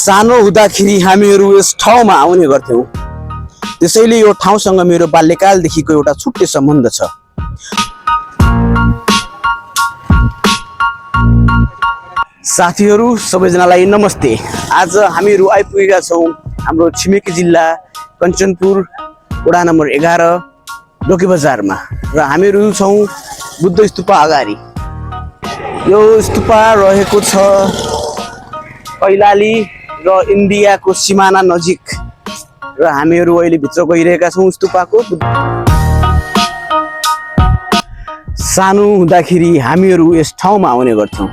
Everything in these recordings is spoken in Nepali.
सानो हुँदाखेरि हामीहरू यस ठाउँमा आउने गर्थ्यौँ। त्यसैले यो ठाउँसँग मेरो बाल्यकालदेखिको एउटा छुट्टै सम्बन्ध छ। साथीहरू सबैजनालाई नमस्ते। आज हामीहरू आइपुगेका छौँ हाम्रो छिमेकी जिल्ला कञ्चनपुर वडा नम्बर 11 डोके बजारमा र हामीहरू छौँ बुद्ध स्तूपा अगाडि। यो स्तूपा रहेको छ कैलाली र इन्डियाको सिमाना नजिक र हामीहरू अहिले भित्र गइरहेका छौँ स्तूपाको। सानो हुँदाखेरि हामीहरू यस ठाउँमा आउने गर्थ्यौँ।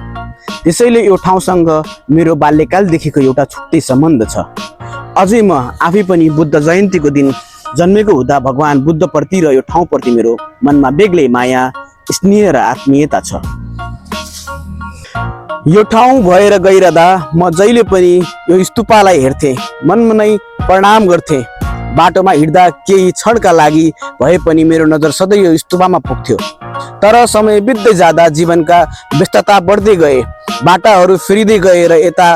त्यसैले यो ठाउँसँग मेरो बाल्यकालदेखिको एउटा छुट्टै सम्बन्ध छ। अझै म आफै पनि बुद्ध जयन्तीको दिन जन्मेको हुँदा भगवान बुद्धप्रति र यो ठाउँप्रति मेरो मनमा बेग्लै माया, स्नेह र आत्मीयता छ। यो ठाउँ भएर गइरहँदा म जहिले पनि यो स्तूपालाई हेर्थे, मनमनै प्रणाम गर्थे। बाटोमा हिँड्दा केही क्षणका लागि भए पनि मेरो नजर सधैँ यो स्तूपामा पुग्थ्यो। तर समय बित्दै जाँदा जीवनका व्यस्तता बढ्दै गए, बाटाहरू फेरिँदै गए र यता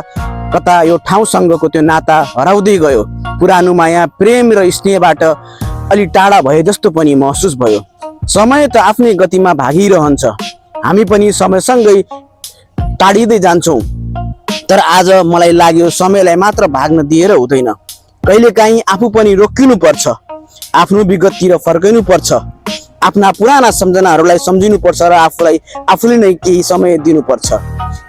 कता यो ठाउँसँगको त्यो नाता हराउँदै गयो। पुरानो माया, प्रेम र स्नेहबाट अलि टाढा भए जस्तो पनि महसुस भयो। समय त आफ्नै गतिमा भागिरहन्छ, हामी पनि समयसँगै टाढिँदै जान्छौँ। तर आज मलाई लाग्यो समयलाई मात्र भाग्न दिएर हुँदैन। कहिलेकाहीँ आफू पनि रोकिनु पर्छ, आफ्नो विगततिर फर्कनु पर्छ, आफ्ना पुराना सम्झनाहरूलाई सम्झिनु पर्छ र आफूले नै केही समय दिनुपर्छ।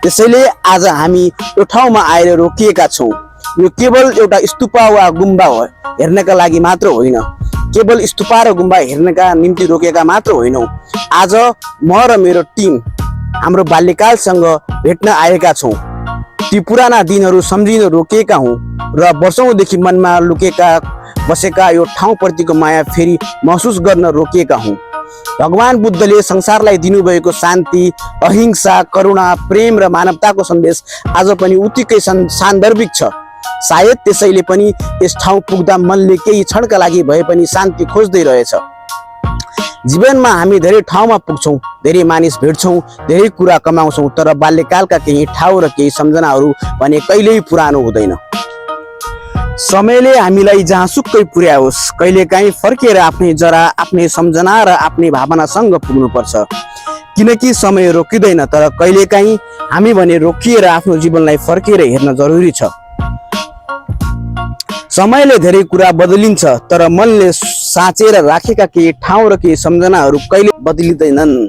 त्यसैले आज हामी यो ठाउँमा आएर रोकिएका छौँ। यो केवल एउटा स्तूपा वा गुम्बा हो हेर्नका लागि मात्र होइन, केवल स्तूपा र गुम्बा हेर्नका निम्ति रोकेका मात्र होइनौँ। आज म र मेरो टिम हाम्रो बाल्यकालसँग भेट्न आएका छौँ। ती पुराना दिनहरू सम्झिन रोकिएका हौँ र वर्षौँदेखि मनमा लुकेका बसेका यो ठाउँप्रतिको माया फेरि महसुस गर्न रोकिएका हौँ। भगवान बुद्धले संसारलाई दिनुभएको शान्ति, अहिंसा, करुणा, प्रेम र मानवताको सन्देश आज पनि उत्तिकै सान्दर्भिक छ। सायद त्यसैले पनि यस ठाउँ पुग्दा मनले केही क्षणका लागि भए पनि शान्ति खोज्दै रहेछ। जीवनमा हामी धेरै ठाउँमा पुग्छौँ, धेरै मानिस भेट्छौँ, धेरै कुरा कमाउँछौँ, तर बाल्यकालका केही ठाउँ र केही सम्झनाहरू भने कहिल्यै पुरानो हुँदैन। समयले हामीलाई जहाँसुकै पुर्याओस्, कहिलेकाहीँ फर्किएर आफ्नै जरा, आफ्नै सम्झना र आफ्नै भावनासँग पुग्नुपर्छ। किनकि समय रोकिँदैन, तर कहिलेकाहीँ हामी भने रोकिएर आफ्नो जीवनलाई फर्किएर हेर्न जरुरी छ। समयले धेरै कुरा बदलिन्छ, तर मनले साँचेर राखेका केही ठाउँ र केही सम्झनाहरू कहिले बदलिँदैनन्।